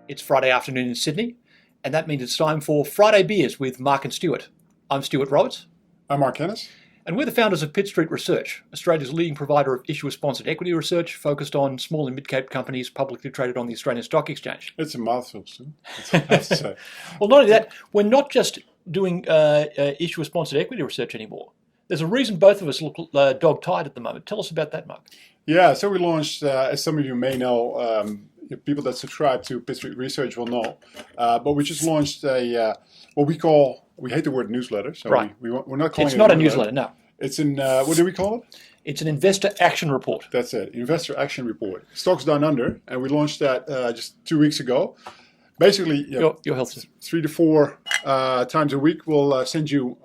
It's Friday afternoon in Sydney, and that means it's time for Friday Beers with Marc and Stuart. I'm Stuart Roberts. I'm Mark Hennis. And we're the founders of Pitt Street Research, Australia's leading provider of issuer-sponsored equity research focused on small and mid-cap companies publicly traded on the Australian Stock Exchange. It's a mouthful, Stu. I have to say. Well, not only that, we're not just doing issuer-sponsored equity research anymore. There's a reason both of us look dog-tired at the moment. Tell us about that, Mark. Yeah, so we launched, as some of you may know, people that subscribe to Pitt Street Research will know, but we just launched what we hate the word newsletter, so right. we're not calling it. It's not a newsletter, no. It's what do we call it? It's an investor action report. That's it, investor action report. Stocks Down Under, and we launched that just 2 weeks ago. Basically, your health 3 to 4 times a week, we'll send you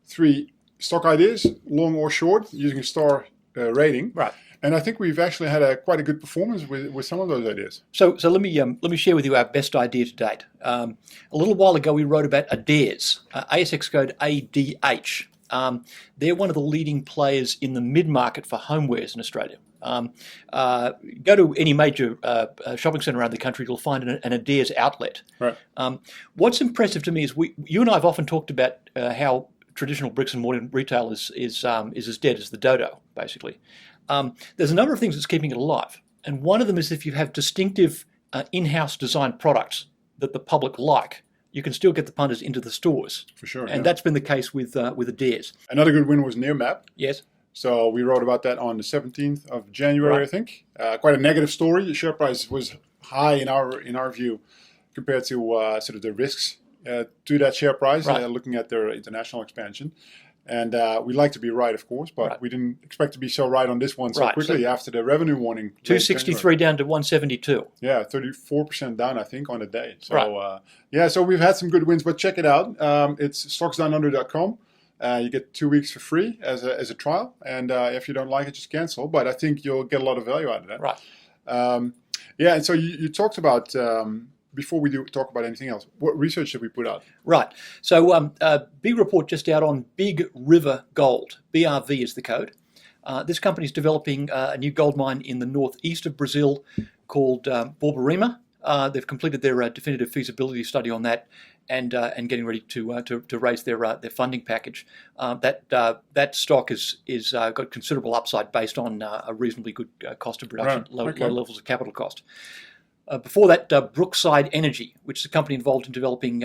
3 stock ideas, long or short, using a star rating. Right. And I think we've actually had quite a good performance with some of those ideas. So let me share with you our best idea to date. A little while ago, we wrote about Adairs, ASX code ADH. They're one of the leading players in the mid-market for homewares in Australia. Go to any major shopping centre around the country, you'll find an Adairs outlet. Right. What's impressive to me is you and I have often talked about how traditional bricks and mortar retail is as dead as the dodo, basically. There's a number of things that's keeping it alive, and one of them is if you have distinctive in-house designed products that the public like, you can still get the punters into the stores. For sure, and that's been the case with Adairs. Another good win was Nearmap. Yes. So we wrote about that on the 17th of January, right. I think. Quite a negative story. The share price was high in our view compared to sort of the risks to that share price, right. Looking at their international expansion. And we like to be right, of course, but right. we didn't expect to be so right on this one so quickly after the revenue warning. 263 down to 172. Yeah, 34% down, I think, on the day. So, right. So we've had some good wins, but check it out. It's stocksdownunder.com. You get 2 weeks for free as a trial, and if you don't like it, just cancel. But I think you'll get a lot of value out of that. Right. And so you talked about... before we talk about anything else, what research did we put out? Right. So big report just out on Big River Gold. BRV is the code. This company is developing a new gold mine in the northeast of Brazil called Borborema. They've completed their definitive feasibility study on that and getting ready to raise their funding package. That stock is got considerable upside based on a reasonably good cost of production, right. low levels of capital cost. Before that, Brookside Energy, which is a company involved in developing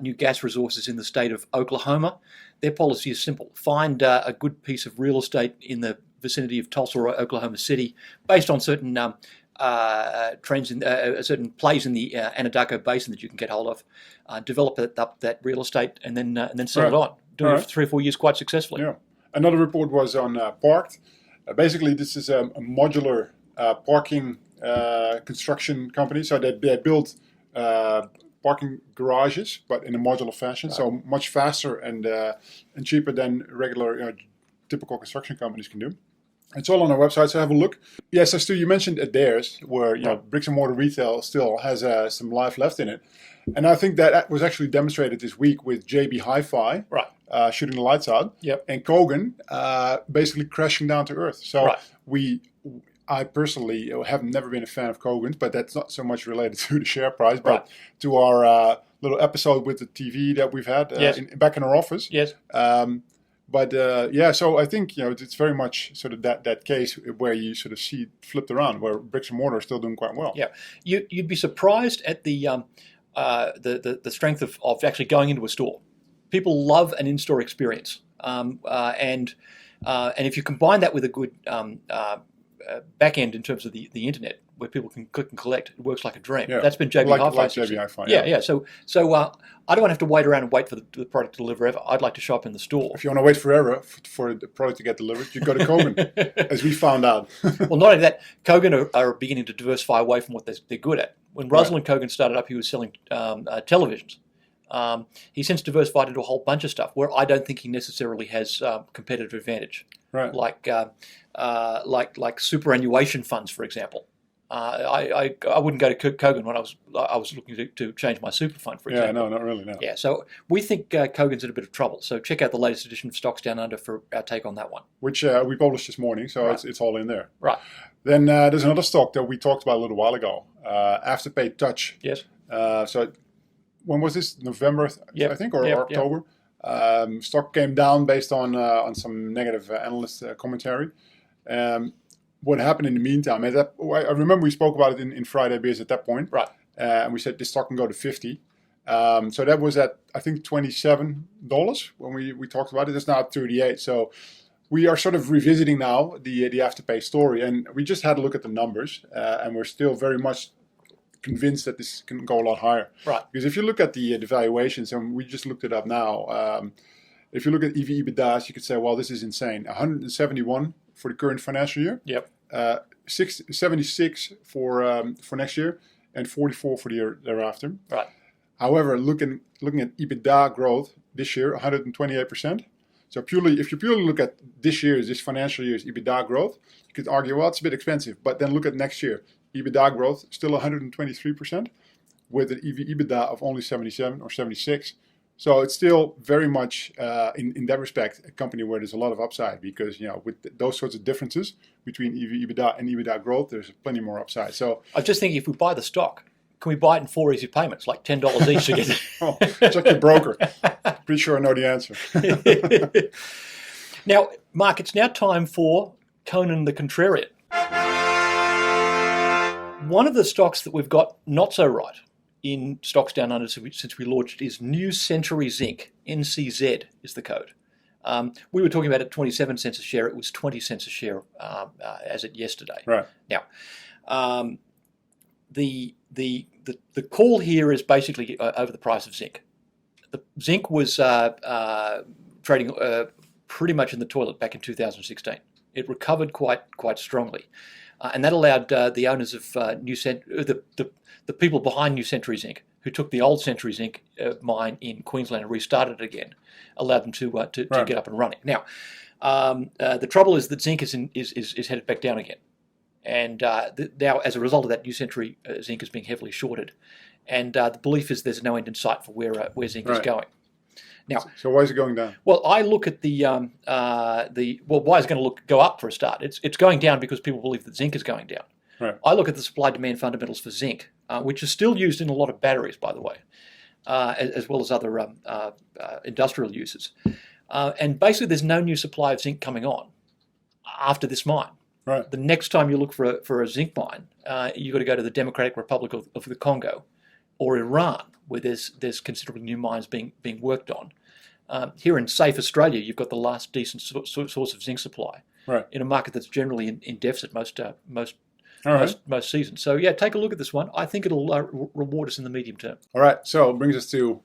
new gas resources in the state of Oklahoma. Their policy is simple. Find a good piece of real estate in the vicinity of Tulsa or Oklahoma City based on certain trends in certain plays in the Anadarko Basin that you can get hold of. Develop that real estate and then sell it on. Doing it for 3 or 4 years quite successfully. Yeah. Another report was on Parked. Basically, this is a modular parking construction company, so they build parking garages, but in a modular fashion, so much faster and cheaper than regular, typical construction companies can do. It's all on our website, so have a look. Yes, so Stu, you mentioned Adairs, where bricks and mortar retail still has some life left in it, and I think that was actually demonstrated this week with JB Hi-Fi, right, shooting the lights out, yep, and Kogan basically crashing down to earth. So right. I personally have never been a fan of Kogan, but that's not so much related to the share price, but right. to our little episode with the TV that we've had back in our office. Yes. So I think it's very much sort of that case where you sort of see it flipped around, where bricks and mortar are still doing quite well. Yeah, you'd be surprised at the strength of actually going into a store. People love an in-store experience, and if you combine that with a good back end in terms of the internet, where people can click and collect, it works like a dream. Yeah. That's been JB Hi-Fi. Like JB Hi-Fi. Yeah. So I don't want to have to wait around and wait for the product to deliver ever. I'd like to shop in the store. If you want to wait forever for the product to get delivered, you go to Kogan, as we found out. Well, not only that, Kogan are beginning to diversify away from what they're good at. When Rosalind Kogan started up, he was selling televisions. He's since diversified into a whole bunch of stuff where I don't think he necessarily has competitive advantage. Right. Like superannuation funds, for example. I wouldn't go to Kogan when I was looking to change my super fund, for example. Yeah, no, not really, no. Yeah, so we think Kogan's in a bit of trouble. So check out the latest edition of Stocks Down Under for our take on that one. Which we published this morning, so Right. it's all in there. Right. Then there's another stock that we talked about a little while ago, AfterPayTouch. Yes. So when was this? November, Yep. I think, or Yep. October. Stock came down based on some negative analyst commentary. What happened in the meantime? I remember we spoke about it in Friday Beers at that point. Right. And we said this stock can go to 50. So that was at, I think, $27 when we talked about it. It's now at 38. So we are sort of revisiting now the Afterpay story. And we just had a look at the numbers. And we're still very much convinced that this can go a lot higher. Right. Because if you look at the valuations, and we just looked it up now, if you look at EV/EBITDAs, you could say, well, this is insane. 171 for the current financial year. Yep. 76 for next year, and 44 for the year thereafter. Right. However, looking at EBITDA growth this year, 128%. So if you purely look at this financial year's EBITDA growth, you could argue, well, it's a bit expensive. But then look at next year, EBITDA growth still 123%, with an EV/EBITDA of only 77 or 76. So it's still very much, in that respect, a company where there's a lot of upside, because with those sorts of differences between EV/EBITDA and EBITDA growth, there's plenty more upside. So I was just thinking, if we buy the stock, can we buy it in 4 easy payments, like $10 each to get it? oh, check your broker. Pretty sure I know the answer. Now, Mark, it's now time for Conan the Contrarian. One of the stocks that we've got not so right in Stocks Down Under since we launched is New Century Zinc. NCZ is the code. We were talking about it at 27 cents a share. It was 20 cents a share as at yesterday. Right. Now, the call here is basically over the price of zinc. The zinc was trading pretty much in the toilet back in 2016. It recovered quite strongly, and that allowed the owners of the people behind New Century Zinc, who took the old Century Zinc mine in Queensland and restarted it again, allowed them to get up and running. Now, the trouble is that zinc is headed back down again, and now as a result of that, New Century Zinc is being heavily shorted, and the belief is there's no end in sight for where zinc is going. Now, so why is it going down? Well, I look at why is it going to go up for a start? It's going down because people believe that zinc is going down. Right. I look at the supply-demand fundamentals for zinc, which is still used in a lot of batteries, by the way, as well as other industrial uses. And basically, there's no new supply of zinc coming on after this mine. Right. The next time you look for a zinc mine, you've got to go to the Democratic Republic of the Congo or Iran, where there's considerably new mines being worked on. Here in safe Australia, you've got the last decent source of zinc supply, right, in a market that's generally in deficit most seasons. So yeah, take a look at this one. I think it'll reward us in the medium term. All right, so it brings us to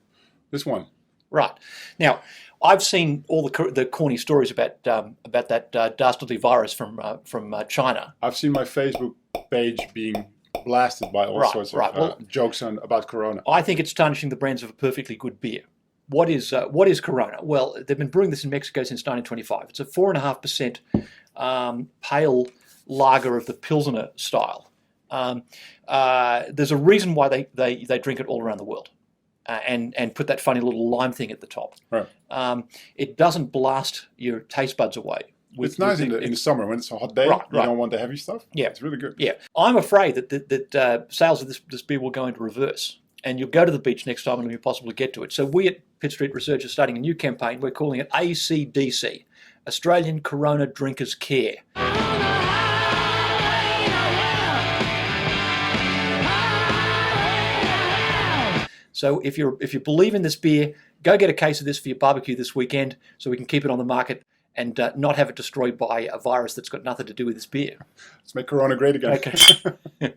this one. Right. Now, I've seen all the corny stories about that dastardly virus from China. I've seen my Facebook page being blasted by all sorts of jokes about Corona. I think it's tarnishing the brands of a perfectly good beer. What is Corona? Well, they've been brewing this in Mexico since 1925. It's a 4.5% pale lager of the Pilsner style. There's a reason why they drink it all around the world, and put that funny little lime thing at the top. Right. It doesn't blast your taste buds away. It's nice in the summer when it's a hot day. Right. You don't want the heavy stuff. Yeah, it's really good. Yeah, I'm afraid that sales of this beer will go into reverse, and you'll go to the beach next time and it'll be impossible to get to it. So we at Pitt Street Research are starting a new campaign. We're calling it ACDC, Australian Corona Drinkers Care. So if you believe in this beer, go get a case of this for your barbecue this weekend, so we can keep it on the market and not have it destroyed by a virus that's got nothing to do with this beer. Let's make Corona great again. Okay.